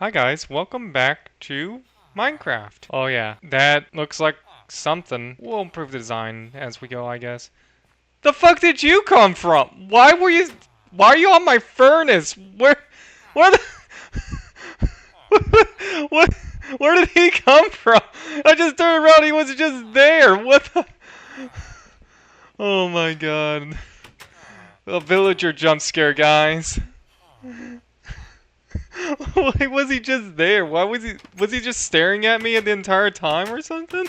Hi guys, welcome back to Minecraft. Oh yeah, that looks like something. We'll improve the design as we go, I guess. The fuck did you come from? Why are you on my furnace? Where the, what, where did he come from? I just turned around, he was just there. What the? Oh my god. A villager jump scare, guys. Why was he just there? Was he just staring at me the entire time or something?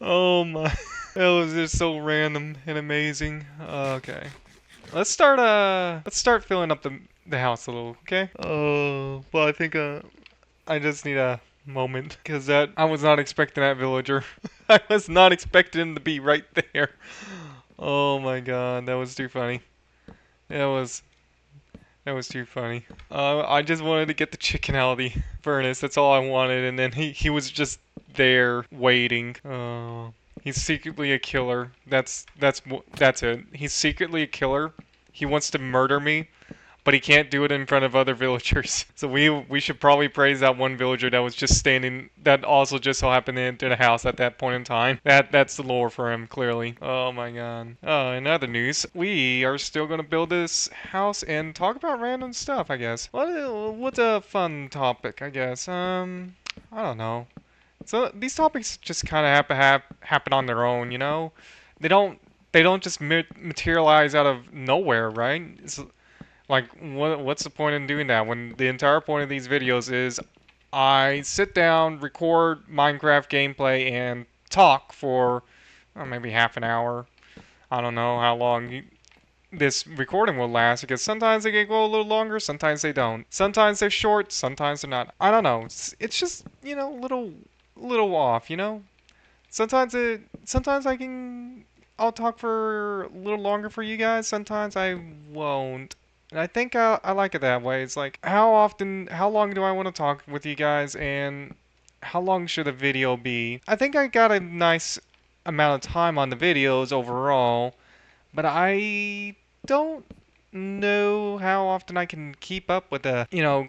Oh my. That was just so random and amazing. Okay. Let's start filling up the house a little, okay? Oh, well I think I just need a moment because that I was not expecting that villager. I was not expecting him to be right there. Oh my god, that was too funny. That was That was too funny. I just wanted to get the chicken out of the furnace. That's all I wanted, and then he was just there waiting. Oh, he's secretly a killer. That's it. He's secretly a killer. He wants to murder me, but he can't do it in front of other villagers. So we should probably praise that one villager that was just standing. That also just so happened to enter the house at that point in time. That's the lore for him clearly. Oh my god. In other news, we are still gonna build this house and talk about random stuff. I guess. What's a fun topic? I guess. I don't know. So these topics just kind of happen on their own. They don't they don't just materialize out of nowhere, right? Like, what's the point in doing that when the entire point of these videos is I sit down, record Minecraft gameplay, and talk for maybe half an hour. I don't know how long this recording will last because sometimes they can go a little longer, sometimes they don't. Sometimes they're short, sometimes they're not. I don't know. It's just little off. Sometimes I'll talk for a little longer for you guys. Sometimes I won't. And I think I like it that way. It's like, how long do I want to talk with you guys, and how long should the video be? I think I got a nice amount of time on the videos overall, but I don't know how often I can keep up with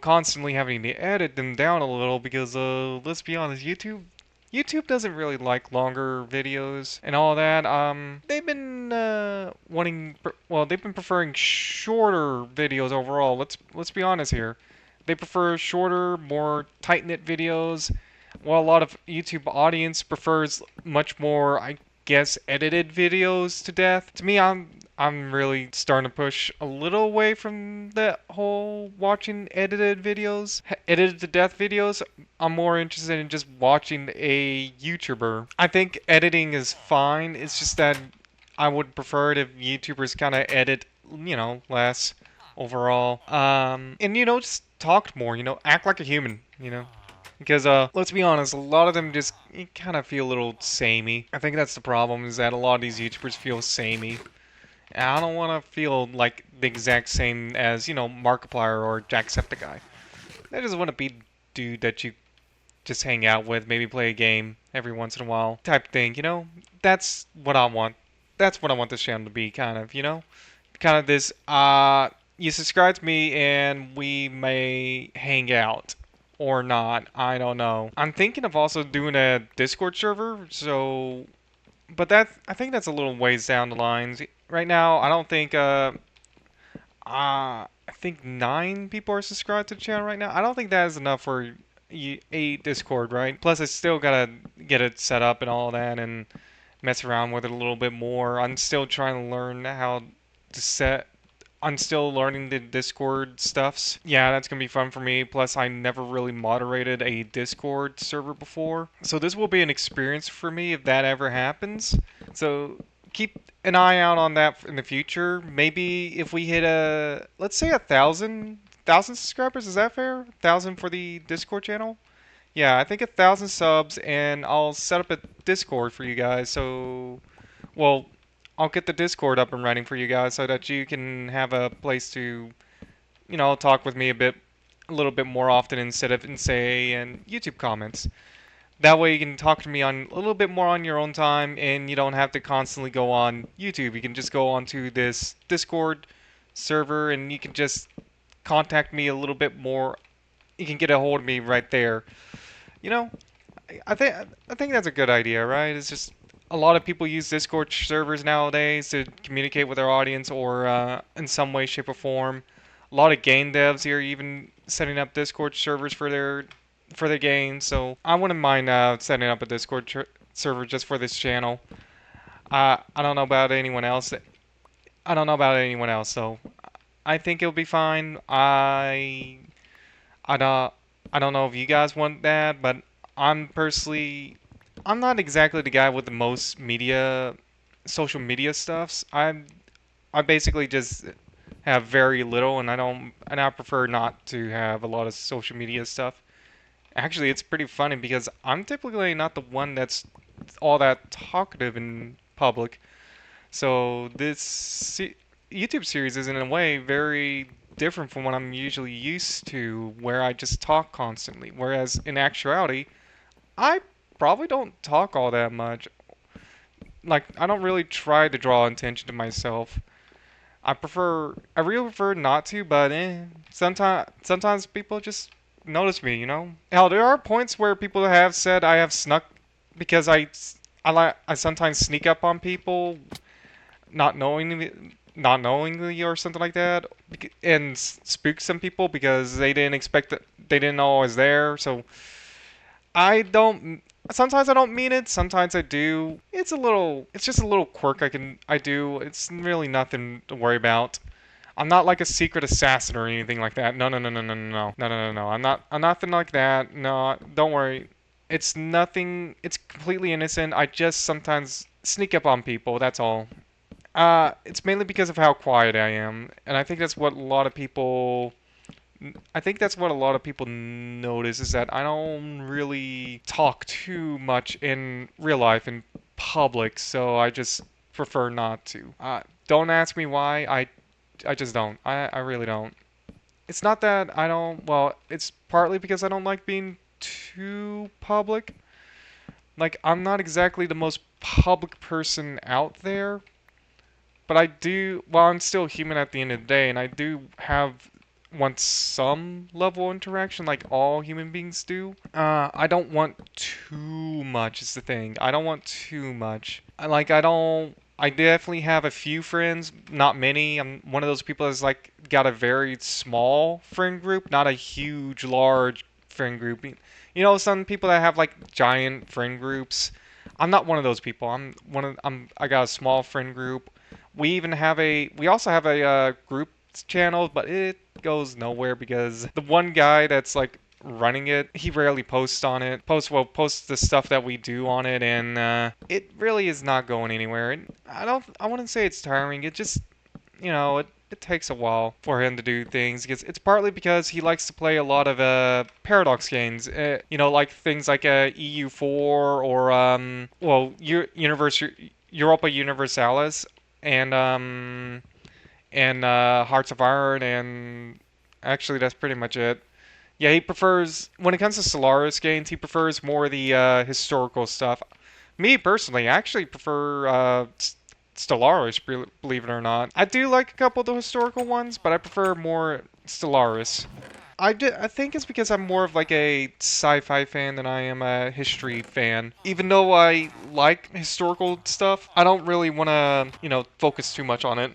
constantly having to edit them down a little because, let's be honest, YouTube doesn't really like longer videos and all that. They've been they've been preferring shorter videos overall. Let's be honest here. They prefer shorter, more tight-knit videos, while a lot of YouTube audience prefers much more, I guess, edited videos to death. To me, I'm really starting to push a little away from that whole watching edited to death videos. I'm more interested in just watching a YouTuber. I think editing is fine. It's just that I would prefer it if YouTubers kind of edit, less overall. And just talk more. Act like a human. Because let's be honest, a lot of them just kind of feel a little samey. I think that's the problem, is that a lot of these YouTubers feel samey. And I don't want to feel like the exact same as, Markiplier or Jacksepticeye. I just want to be dude that you just hang out with, maybe play a game every once in a while type thing. That's what I want. That's what I want this channel to be, kind of, Kind of this, you subscribe to me and we may hang out. Or not, I don't know. I'm thinking of also doing a Discord server, but I think that's a little ways down the lines. Right now, I don't think, I think 9 people are subscribed to the channel right now. I don't think that is enough for a Discord, right? Plus, I still gotta get it set up and all that and mess around with it a little bit more. I'm still trying to learn how to set. I'm still learning the Discord stuffs. Yeah, that's gonna be fun for me. Plus, I never really moderated a Discord server before. So this will be an experience for me if that ever happens. So keep an eye out on that in the future. Maybe if we hit let's say 1,000 subscribers, is that fair? 1,000 for the Discord channel? Yeah, I think 1,000 subs, and I'll set up a Discord for you guys. So, well, I'll get the Discord up and running for you guys so that you can have a place to, talk with me a little bit more often instead of in YouTube comments. That way you can talk to me on a little bit more on your own time, and you don't have to constantly go on YouTube. You can just go onto this Discord server, and you can just contact me a little bit more you can get a hold of me right there. You know, I think that's a good idea, right? It's just a lot of people use Discord servers nowadays to communicate with their audience or in some way, shape, or form. A lot of game devs here even setting up Discord servers for their games. So I wouldn't mind setting up a Discord server just for this channel. I don't know about anyone else. I don't know about anyone else, so I think it'll be fine. I don't I don't know if you guys want that, but I'm personally I'm not exactly the guy with the most social media stuffs. I basically just have very little, and I prefer not to have a lot of social media stuff. Actually, it's pretty funny because I'm typically not the one that's all that talkative in public. So YouTube series is in a way very different from what I'm usually used to, where I just talk constantly. Whereas in actuality, I probably don't talk all that much. Like, I don't really try to draw attention to myself. I really prefer not to, but sometimes people just notice me, you know? Hell, there are points where people have said I have snuck because I sometimes sneak up on people not knowingly or something like that, and spook some people because they didn't expect that they didn't know I was there. So I don't. Sometimes I don't mean it. Sometimes I do. It's just a little quirk I do. It's really nothing to worry about. I'm not like a secret assassin or anything like that. No, no, no, no, no, no, no, no, no, no, no. I'm nothing like that. No, don't worry. It's nothing. It's completely innocent. I just sometimes sneak up on people. That's all. It's mainly because of how quiet I am, and I think that's what a lot of people. I think that's what a lot of people notice is that I don't really talk too much in real life in public, so I just prefer not to. Don't ask me why. I just don't. I really don't. It's not that I don't. Well, it's partly because I don't like being too public. Like I'm not exactly the most public person out there, but I do, well, I'm still human at the end of the day, and I do want some level of interaction like all human beings do. I don't want too much is the thing. I don't want too much. I definitely have a few friends, not many. I'm one of those people that's like got a very small friend group, not a huge, large friend group. You know, some people that have like giant friend groups. I'm not one of those people. I got a small friend group. We also have a group channel, but it goes nowhere because the one guy that's like running it, he rarely posts on it. Posts the stuff that we do on it, and it really is not going anywhere. And I wouldn't say it's tiring. It just, it takes a while for him to do things. It's partly because he likes to play a lot of paradox games. Like things like EU4 or Europa Universalis and Hearts of Iron, and actually that's pretty much it. Yeah, he prefers when it comes to Solaris games, he prefers more the historical stuff. Me personally, I actually prefer Stellaris, believe it or not. I do like a couple of the historical ones, but I prefer more Stellaris. I think it's because I'm more of like a sci-fi fan than I am a history fan. Even though I like historical stuff, I don't really want to, focus too much on it.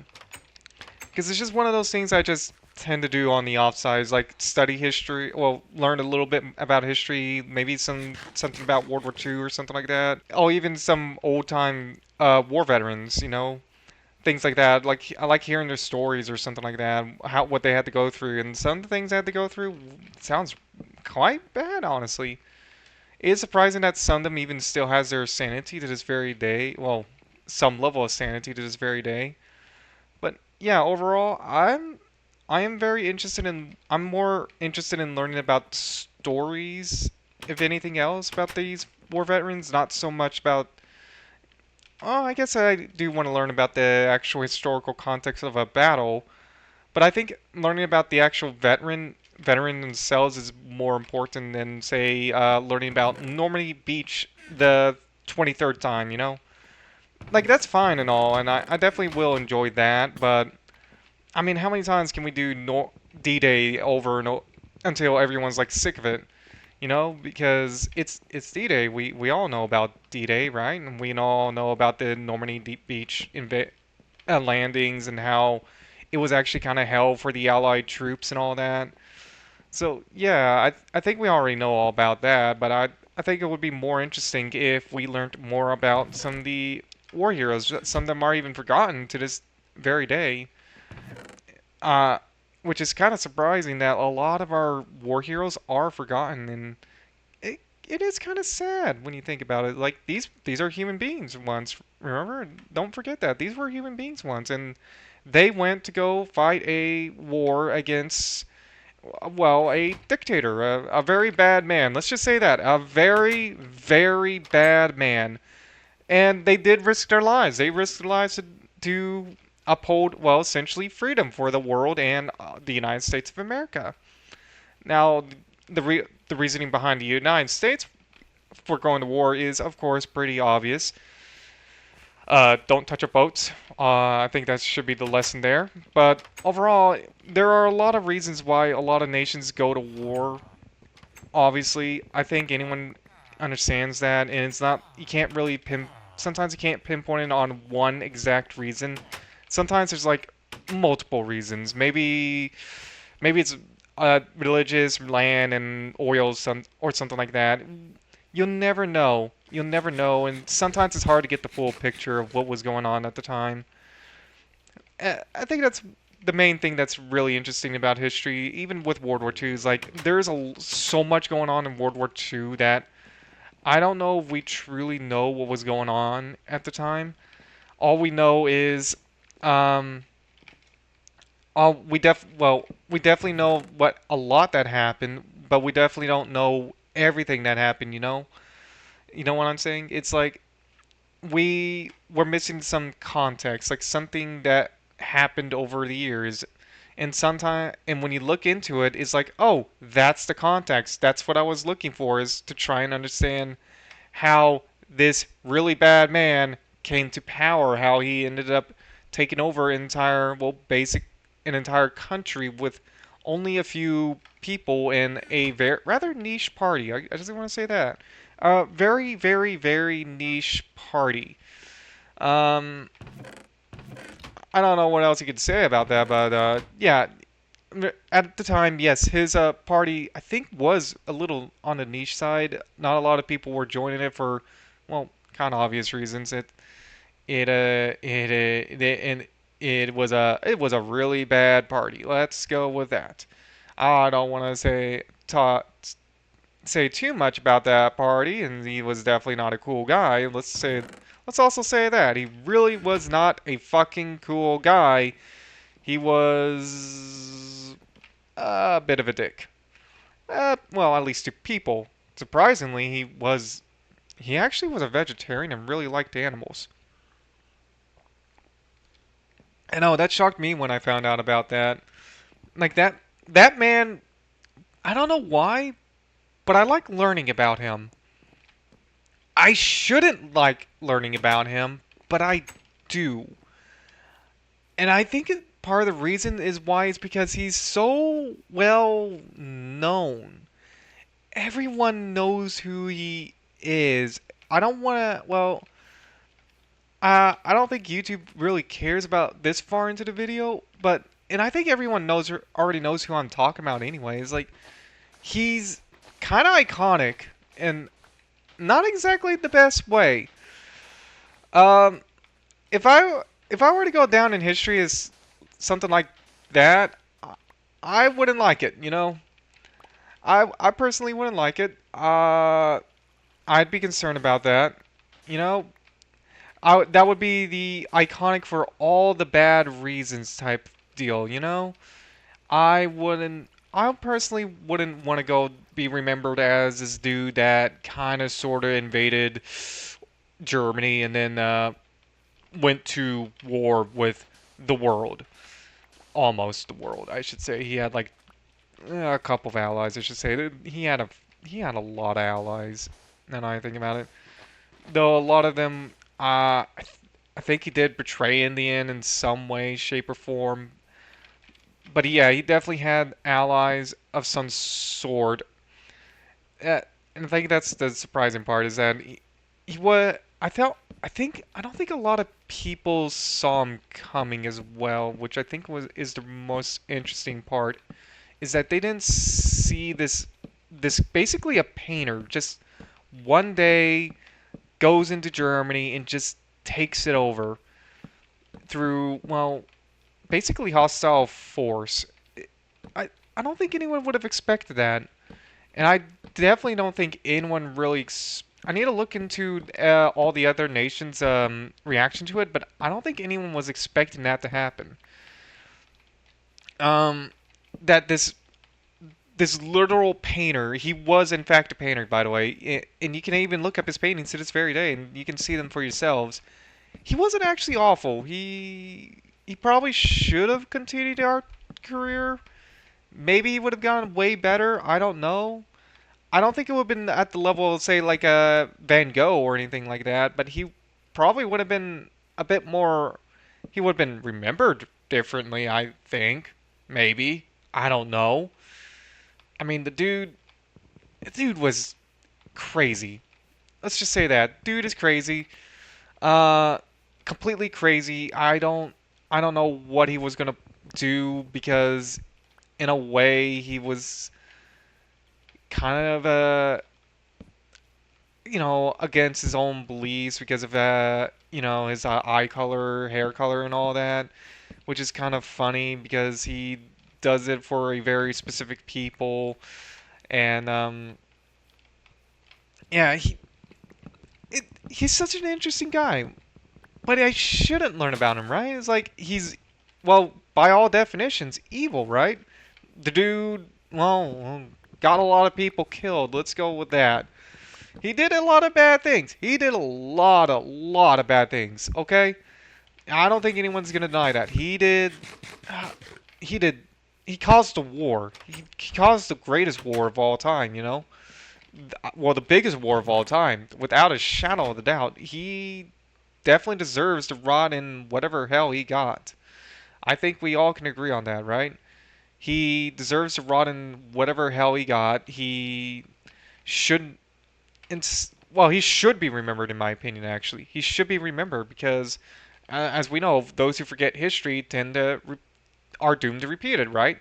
Because it's just one of those things I just tend to do on the offsides, like study history, well, learn a little bit about history, maybe something about World War II or something like that. Oh, even some old-time war veterans, things like that. Like I like hearing their stories or something like that, what they had to go through, and some of the things they had to go through sounds quite bad, honestly. It is surprising that some of them even still has their sanity to this very day. Well, some level of sanity to this very day. But yeah, overall, I'm more interested in learning about stories, if anything else, about these war veterans. Not so much about. Oh, I guess I do want to learn about the actual historical context of a battle, but I think learning about the actual veteran themselves is more important than say learning about Normandy Beach the 23rd time. Like that's fine and all, and I definitely will enjoy that. But I mean, how many times can we do D-Day over and until everyone's like sick of it. Because it's D-Day. We all know about D-Day, right? And we all know about the Normandy Deep Beach landings and how it was actually kind of hell for the Allied troops and all that. So yeah, I think we already know all about that, but I think it would be more interesting if we learned more about some of the war heroes. Some of them are even forgotten to this very day. Uh, which is kind of surprising that a lot of our war heroes are forgotten, and it is kind of sad when you think about it. Like these are human beings once. Remember, don't forget that these were human beings once, and they went to go fight a war against, well, a dictator, a very bad man. Let's just say that, a very, very bad man. And they did risk their lives. They risked their lives to uphold, well, essentially freedom for the world and the United States of America. Now, the reasoning behind the United States for going to war is, of course, pretty obvious. Don't touch your boats. I think that should be the lesson there. But overall, there are a lot of reasons why a lot of nations go to war. Obviously, I think anyone understands that, and it's not, you can't really sometimes you can't pinpoint it on one exact reason. Sometimes there's like multiple reasons. Maybe it's religious, land, and oil, or something like that. You'll never know. You'll never know, and sometimes it's hard to get the full picture of what was going on at the time. I think that's the main thing that's really interesting about history, even with World War II, is like there's so much going on in World War II that I don't know if we truly know what was going on at the time. All we know is, um, we definitely know what a lot that happened, but we definitely don't know everything that happened. You know what I'm saying? It's like we're missing some context, like something that happened over the years. And when you look into it, it's like, oh, that's the context. That's what I was looking for, is to try and understand how this really bad man came to power, how he ended up taking over an entire country with only a few people in a rather niche party. I just want to say that. Very, very, very niche party. Um, I don't know what else you could say about that, but yeah, at the time, yes, his party I think was a little on the niche side. Not a lot of people were joining it for, well, kind of obvious reasons. And it was a really bad party. Let's go with that. I don't want to say too much about that party, and he was definitely not a cool guy. Let's also say that he really was not a fucking cool guy. He was a bit of a dick. Well, at least to people. Surprisingly, he actually was a vegetarian and really liked animals. And oh, that shocked me when I found out about that. Like that man, I don't know why, but I like learning about him. I shouldn't like learning about him, but I do. And I think part of the reason is why is because he's so well known. Everyone knows who he is. I don't want to, well, I don't think YouTube really cares about this far into the video, but, and I think everyone already knows who I'm talking about anyways. Like, he's kind of iconic and not exactly the best way. Um, if I were to go down in history as something like that, I wouldn't like it. I personally wouldn't like it. I'd be concerned about that. You know, that would be the iconic for all the bad reasons type deal. I wouldn't. I personally wouldn't want to go be remembered as this dude that kind of sort of invaded Germany and then went to war with the world. Almost the world, I should say. He had like a couple of allies, I should say. He had a lot of allies. Now I think about it, though a lot of them, I think he did betray in the end in some way, shape, or form. But yeah, he definitely had allies of some sort. Uh, and I think that's the surprising part is that he was. I don't think a lot of people saw him coming as well, which I think was is the most interesting part. Is that they didn't see this basically a painter just one day goes into Germany and just takes it over through well basically hostile force. I I don't think anyone would have expected that, and I definitely don't think anyone really. I need to look into all the other nations' reaction to it, but I don't think anyone was expecting that to happen. Um, that this literal painter, he was in fact a painter, by the way, and you can even look up his paintings to this very day, and you can see them for yourselves. He wasn't actually awful. He probably should have continued our career. Maybe he would have gone way better. I don't know. I don't think it would have been at the level of, say, like a Van Gogh or anything like that, but he probably would have been a bit more. He would have been remembered differently, I think. Maybe. I don't know. I mean, the dude was crazy. Let's just say that. Dude is crazy. Uh, completely crazy. I don't know what he was gonna do because, in a way, he was kind of against his own beliefs because of his eye color, hair color, and all that, which is kind of funny because he does it for a very specific people, and yeah, he's such an interesting guy, but I shouldn't learn about him, right? It's like well, by all definitions, evil, right? The dude, well, got a lot of people killed. Let's go with that. He did a lot of bad things. He did a lot of bad things. Okay, I don't think anyone's gonna deny that. Uh, he did, he caused a war. He caused the greatest war of all time. Well, the biggest war of all time, without a shadow of a doubt. He definitely deserves to rot in whatever hell he got. I think we all can agree on that, right? He deserves to rot in whatever hell he got. He should well, he should be remembered, in my opinion. Actually, he should be remembered because, as we know, those who forget history are doomed to repeat it. Right?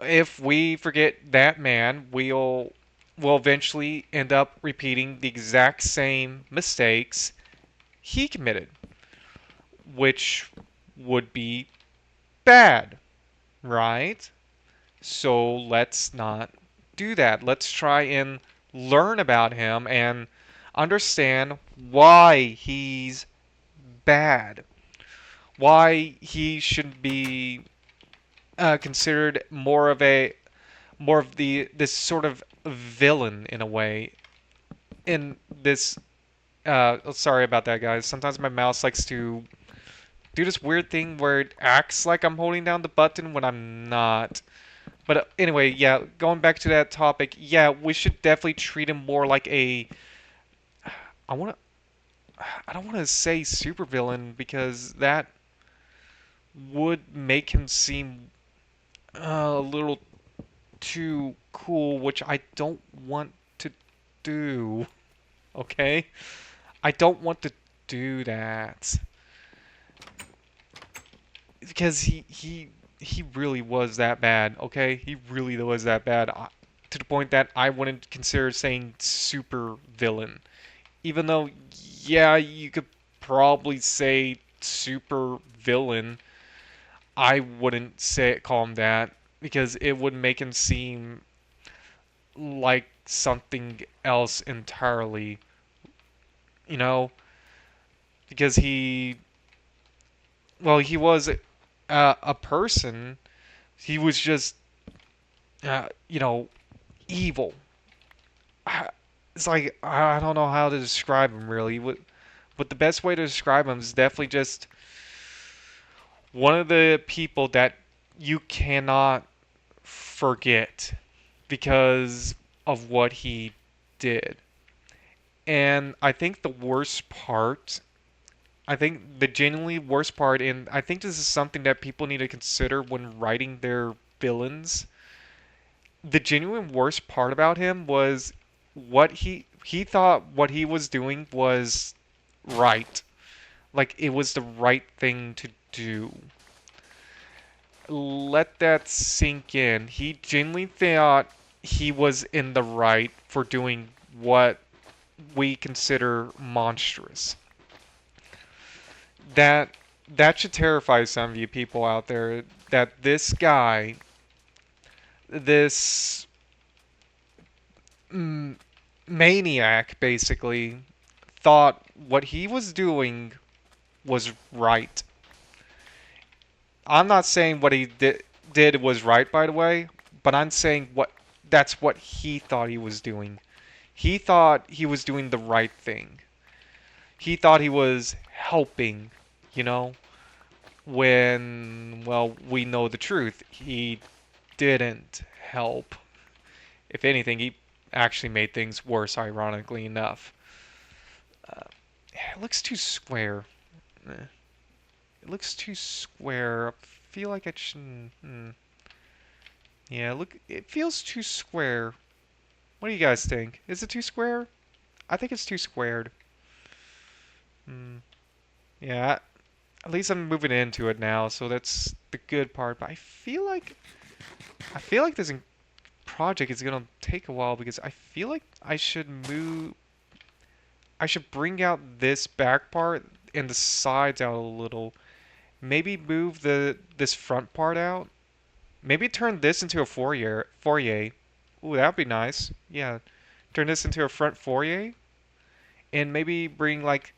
If we forget that man, will eventually end up repeating the exact same mistakes he committed, which would be bad, right? So let's not do that. Let's try and learn about him and understand why he's bad, why he should be considered more of the this sort of villain in a way. In this, sorry about that, guys. Sometimes my mouse likes to do this weird thing where it acts like I'm holding down the button when I'm not. But anyway, yeah, going back to that topic, yeah, we should definitely treat him more like a. I want to. I don't want to say supervillain because that would make him seem a little too cool, which I don't want to do. Okay, I don't want to do that because he really was that bad. Okay, he really was that bad. To the point that I wouldn't consider saying super villain. Even though, yeah, you could probably say super villain, I wouldn't call him that because it would make him seem like something else entirely, you know, because he was a person. He was just, you know, evil. It's like I don't know how to describe him really. But the best way to describe him is definitely just one of the people that you cannot forget because of what he did. And I think the worst part I think the genuinely worst part, and I think this is something that people need to consider when writing their villains. The genuine worst part about him was what he thought what he was doing was right. Like it was the right thing to do. Let that sink in. He genuinely thought he was in the right for doing what we consider monstrous. That that should terrify some of you people out there that this guy, this mm, maniac basically thought what he was doing was right. I'm not saying what he did was right, by the way, but I'm saying that's what he thought he was doing. He thought he was doing the right thing. He thought he was helping, you know, when, well, we know the truth. He didn't help. If anything, he actually made things worse, ironically enough. Uh, it looks too square. Eh. It looks too square. I feel like it shouldn't. Yeah, look, it feels too square. What do you guys think? Is it too square? I think it's too squared. Hmm. Yeah, at least I'm moving into it now, so that's the good part. But I feel like this project is gonna take a while because I feel like I should bring out this back part and the sides out a little. Maybe move this front part out. Maybe turn this into a foyer. Ooh, that'd be nice. Yeah, turn this into a front foyer, and maybe bring like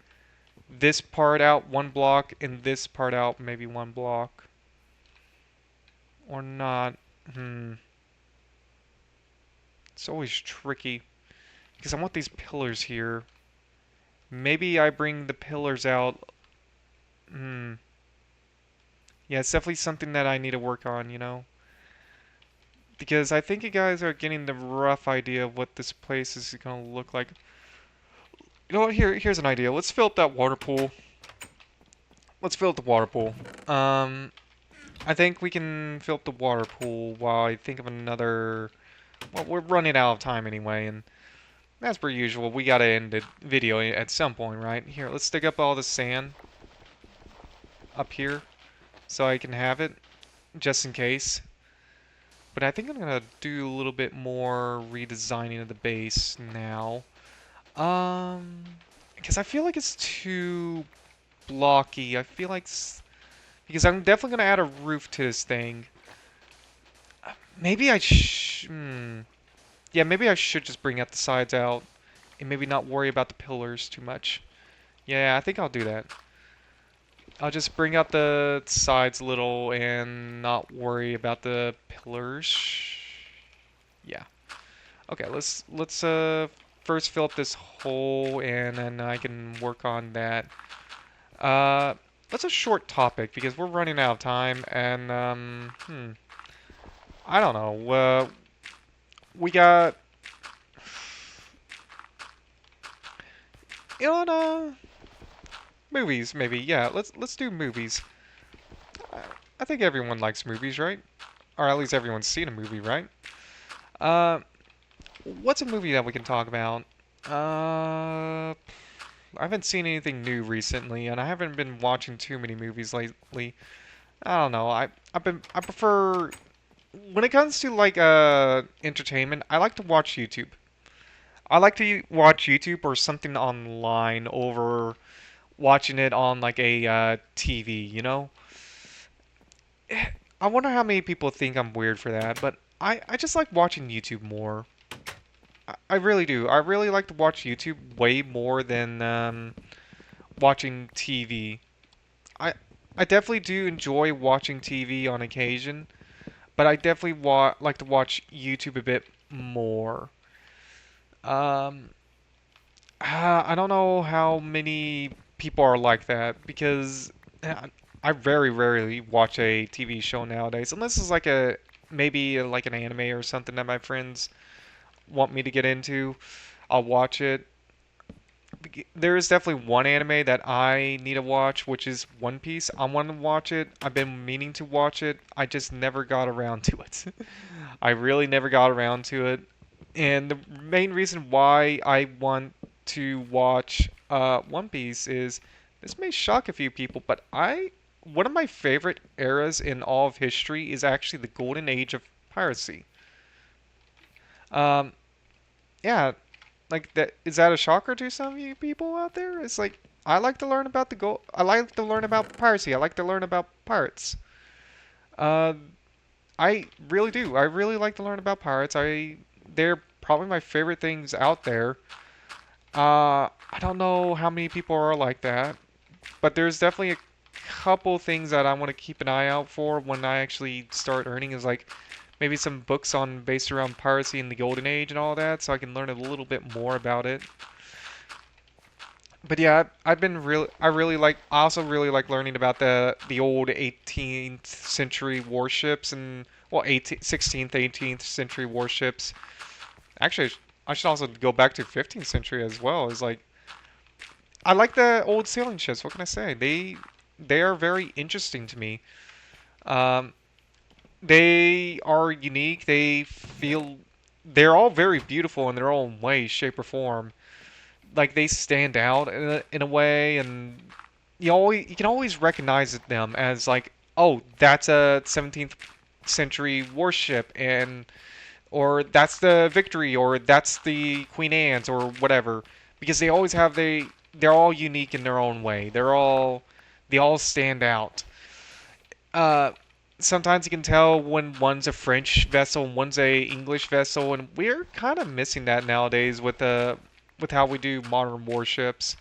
this part out one block and this part out maybe one block. Or not. Hmm. It's always tricky because I want these pillars here. Maybe I bring the pillars out. Hmm. Yeah, it's definitely something that I need to work on, you know? Because I think you guys are getting the rough idea of what this place is gonna look like. You know what? Here's an idea. Let's fill up that water pool. Let's fill up the water pool. Um, I think we can fill up the water pool while I think of another. Well, we're running out of time anyway, and as per usual, we gotta end the video at some point, right? Here, let's dig up all the sand up here so I can have it, just in case. But I think I'm gonna do a little bit more redesigning of the base now. Um, because I feel like it's too blocky. I feel like because I'm definitely gonna add a roof to this thing. Maybe I yeah, maybe I should just bring out the sides out and maybe not worry about the pillars too much. Yeah, I think I'll do that. I'll just bring out the sides a little and not worry about the pillars. Yeah. Okay, let's first fill up this hole and then I can work on that. Uh that's a short topic because we're running out of time and I don't know. We got you know movies maybe. Yeah, let's do movies. I, I think everyone likes movies, right? Or at least everyone's seen a movie, right? Uh what's a movie that we can talk about? I haven't seen anything new recently, and I haven't been watching too many movies lately. I don't know. I prefer when it comes to like entertainment, I like to watch YouTube. I like to watch YouTube or something online over watching it on like a TV, you know? I wonder how many people think I'm weird for that, but I just like watching YouTube more. I really do. I really like to watch YouTube way more than watching TV. I I definitely do enjoy watching TV on occasion, but I definitely like to watch YouTube a bit more. Um, I don't know how many people are like that because I very rarely watch a TV show nowadays, unless it's like a maybe like an anime or something that my friends want me to get into. I'll watch it. There is definitely one anime that I need to watch, which is One Piece. I want to watch it. I've been meaning to watch it. I just never got around to it. I really never got around to it. And the main reason why I want to watch One Piece is this may shock a few people, but I one of my favorite eras in all of history is actually the golden age of piracy. Um, yeah, like that is that a shocker to some of you people out there? It's like I like to learn about the gold. I like to learn about piracy. I like to learn about pirates. Uh, I really do. I really like to learn about pirates. They're probably my favorite things out there. I don't know how many people are like that, but there's definitely a couple things that I want to keep an eye out for when I actually start earning is like maybe some books on based around piracy in the golden age and all that so I can learn a little bit more about it. But yeah, I've been really I really like I also really like learning about the old 18th century warships and well 18th, 16th, 18th century warships. Actually, I should also go back to 15th century as well. Is like I like the old sailing ships. What can I say? They are very interesting to me. Um, they are unique. They're all very beautiful in their own way, shape, or form. Like they stand out in a way, and you can always recognize them as like, oh, that's a 17th century warship, and or that's the Victory, or that's the Queen Anne's, or whatever, because they're all unique in their own way. They all stand out. Uh, Sometimes you can tell when one's a French vessel and one's a English vessel, and we're kind of missing that nowadays with how we do modern warships.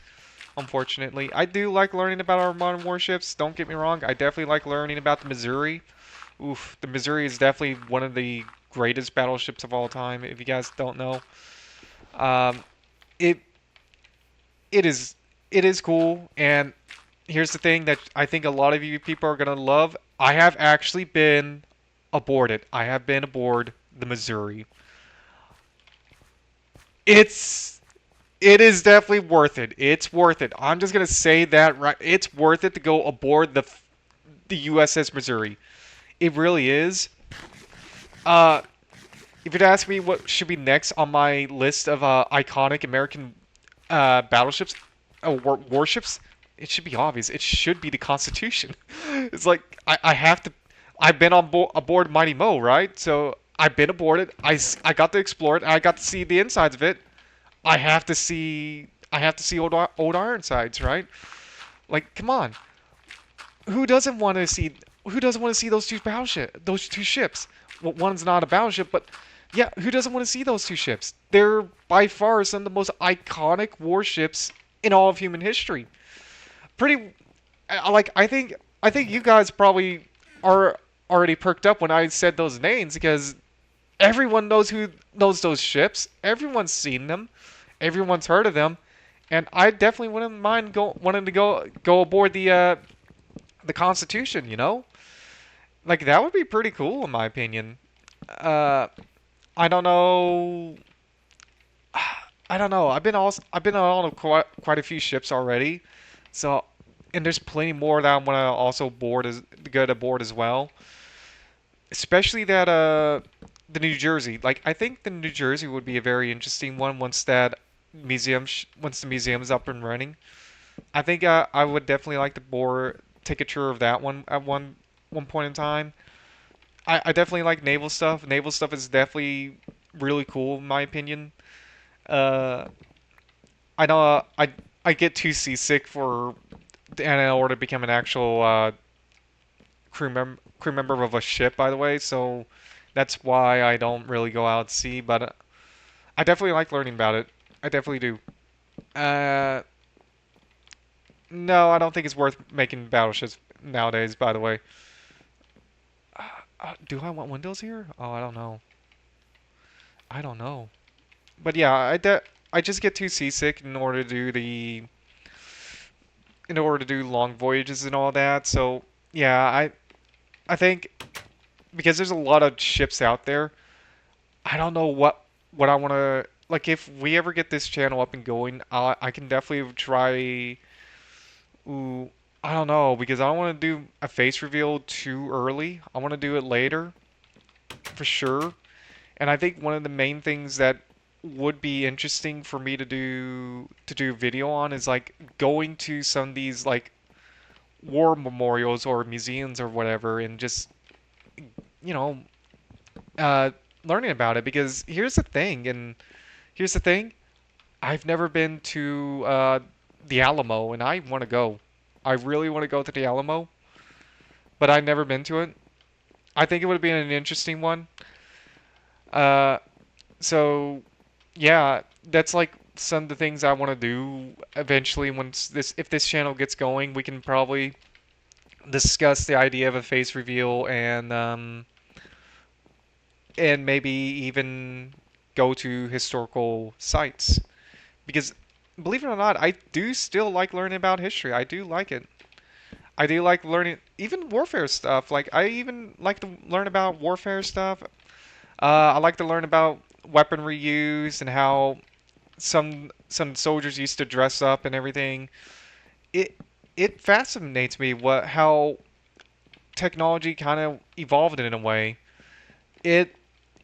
Unfortunately, I do like learning about our modern warships. Don't get me wrong. I definitely like learning about the Missouri. Oof, the Missouri is definitely one of the greatest battleships of all time. If you guys don't know, um, it it is it is cool. And here's the thing that I think a lot of you people are gonna love. I have actually been aboard it. I have been aboard the Missouri. It's it is definitely worth it. It's worth it. I'm just gonna say that right. It's worth it to go aboard the USS Missouri. It really is. Uh, if you'd ask me what should be next on my list of iconic American battleships, warships, it should be obvious. It should be the Constitution. It's like I have to. I've been aboard Mighty Mo, right? So I've been aboard it. I got to explore it. I got to see the insides of it. I have to see old Ironsides, right? Like, come on. Who doesn't want to see who doesn't want to see those two ships? Well, one's not a battleship, but yeah, who doesn't want to see those two ships? They're by far some of the most iconic warships in all of human history. Pretty like I think you guys probably are already perked up when I said those names because everyone knows those ships. Everyone's seen them. Everyone's heard of them. And I definitely wouldn't mind wanting to go aboard the Constitution, you know? Like that would be pretty cool in my opinion. Uh, I don't know. I don't know. I've been on quite a few ships already, so and there's plenty more that I want to also board as get aboard as well. Especially that the New Jersey. Like I think the New Jersey would be a very interesting one once the museum is up and running. I think I would definitely like to board take a tour of that one at one point in time. I definitely like naval stuff. Naval stuff is definitely really cool in my opinion. Uh, I know I get too seasick for and in order to become an actual crew member of a ship. By the way, so that's why I don't really go out at sea. But I definitely like learning about it. I definitely do. Uh, no, I don't think it's worth making battleships nowadays. By the way, do I want windows here? Oh, I don't know. I don't know. But yeah, I just get too seasick in order to do long voyages and all that. So yeah, I think because there's a lot of ships out there, I don't know what I want to. like if we ever get this channel up and going, I can definitely try. Ooh, I don't know because I don't want to do a face reveal too early. I want to do it later for sure. And I think one of the main things that would be interesting for me to do video on is like going to some of these like war memorials or museums or whatever and just you know uh learning about it because here's the thing I've never been to the Alamo and I want to go. I really want to go to the Alamo, but I've never been to it. I think it would be an interesting one. Uh, so yeah, that's like some of the things I want to do eventually once this if this channel gets going, we can probably discuss the idea of a face reveal and maybe even go to historical sites because believe it or not, I do still like learning about history. I do like it. I do like learning even warfare stuff. Like I even like to learn about warfare stuff. I like to learn about weaponry used and how some soldiers used to dress up and everything. It it fascinates me what how technology kind of evolved in a way. It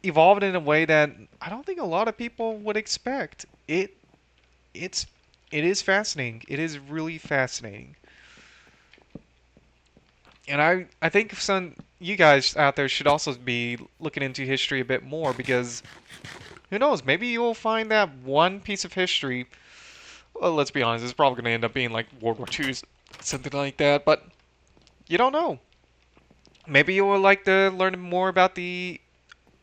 evolved in a way that I don't think a lot of people would expect. It's it is fascinating. It is really fascinating. And I think some you guys out there should also be looking into history a bit more because who knows, maybe you'll find that one piece of history. Well, let's be honest, it's probably going to end up being like World War II, something like that, but you don't know. Maybe you would like to learn more about the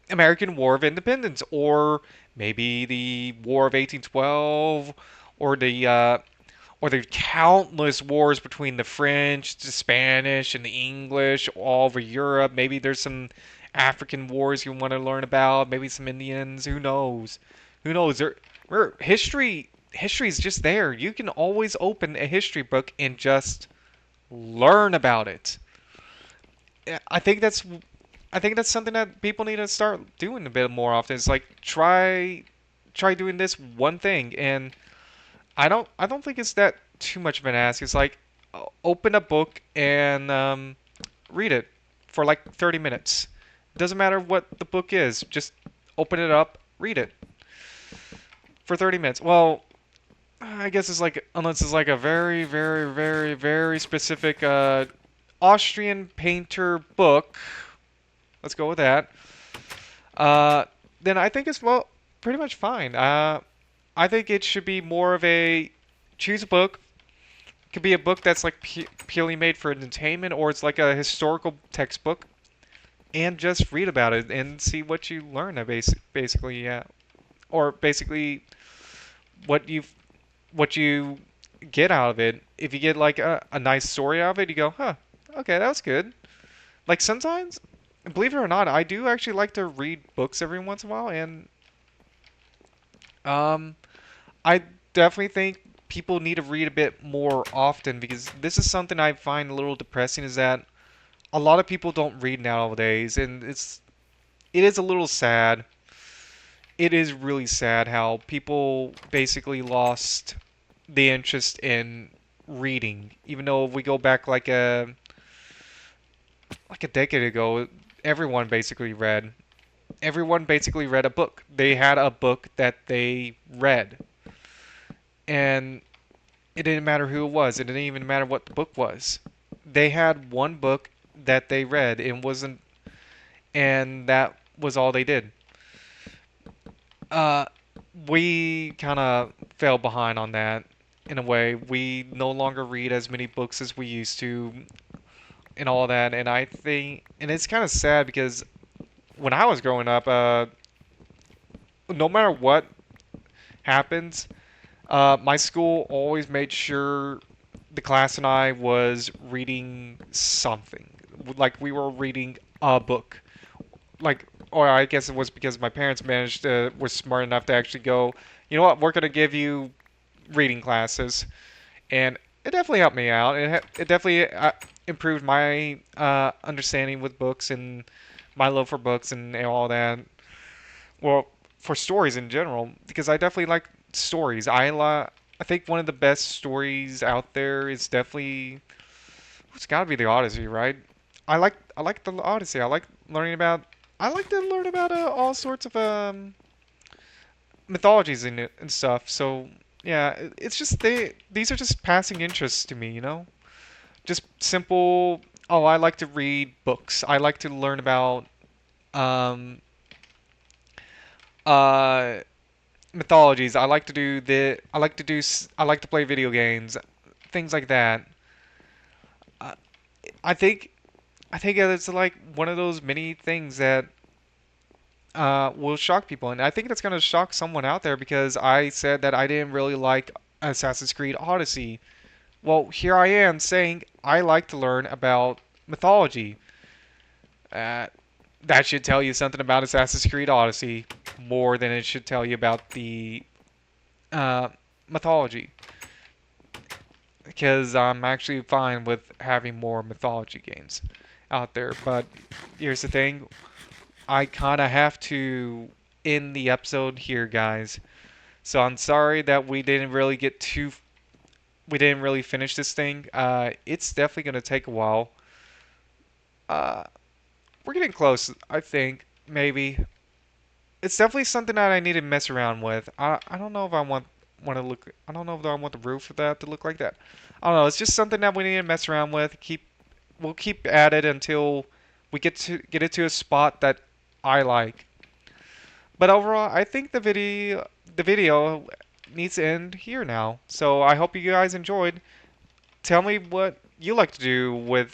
American War of Independence, or maybe the War of 1812, or the countless wars between the French, the Spanish, and the English all over Europe. Maybe there's some African wars you want to learn about. Maybe some Indians. Who knows? Who knows? History is just there. You can always open a history book and just learn about it. I think that's something that people need to start doing a bit more often. It's like try doing this one thing and I don't think it's that too much of an ask. It's like open a book and read it for like 30 minutes. It doesn't matter what the book is. Just open it up, read it for 30 minutes. Well, I guess it's like unless it's like a very very very very specific Austrian painter book. Let's go with that. Uh, then I think it's well pretty much fine. I think it should be more of a choose a book. It could be a book that's like purely made for entertainment, or it's like a historical textbook, and just read about it and see what you learn. Basically, yeah, or basically what you what you get out of it. If you get like a nice story out of it, you go, huh, okay, that was good. Like sometimes, believe it or not, I do actually like to read books every once in a while, and um, I definitely think people need to read a bit more often because this is something I find a little depressing is that a lot of people don't read nowadays and it is a little sad. It is really sad how people basically lost the interest in reading. Even though if we go back like a decade ago, everyone basically read. Everyone basically read a book. They had a book that they read. And it didn't matter who it was. It didn't even matter what the book was. They had one book that they read and that was all they did. Uh, we kind of fell behind on that in a way. We no longer read as many books as we used to and all that. And I think, and it's kind of sad because when I was growing up, no matter what happens, my school always made sure the class and I was reading something. Like we were reading a book. Like, or I guess it was because my parents were smart enough to actually go, you know what, we're gonna give you reading classes, and it definitely helped me out. It definitely improved my understanding with books and my love for books and all that. Well, for stories in general because I definitely like stories. I think one of the best stories out there is definitely it's got to be the Odyssey, right? I like the Odyssey. I like to learn about all sorts of mythologies in it and stuff. So yeah, it's just these are just passing interests to me, you know? Just simple. Oh, I like to read books. I like to learn about um uh mythologies. I like to play video games, things like that. Uh, I think I think it's like one of those many things that will shock people, and I think that's gonna shock someone out there because I said that I didn't really like Assassin's Creed Odyssey. Well, here I am saying I like to learn about mythology. Uh, that should tell you something about Assassin's Creed Odyssey more than it should tell you about the uh, mythology. Because I'm actually fine with having more mythology games out there. But here's the thing, I kind of have to end the episode here, guys. So I'm sorry that we didn't really finish this thing. It's definitely gonna take a while. Uh, we're getting close, I think. Maybe it's definitely something that I need to mess around with. I don't know if I want to look. I don't know if I want the roof of that to look like that. I don't know. It's just something that we need to mess around with. We'll keep at it until we get it to a spot that I like. But overall, I think the video needs to end here now. So I hope you guys enjoyed. Tell me what you like to do with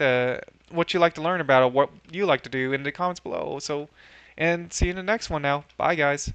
what you like to learn about or what you like to do in the comments below. So, and see you in the next one now. Bye, guys.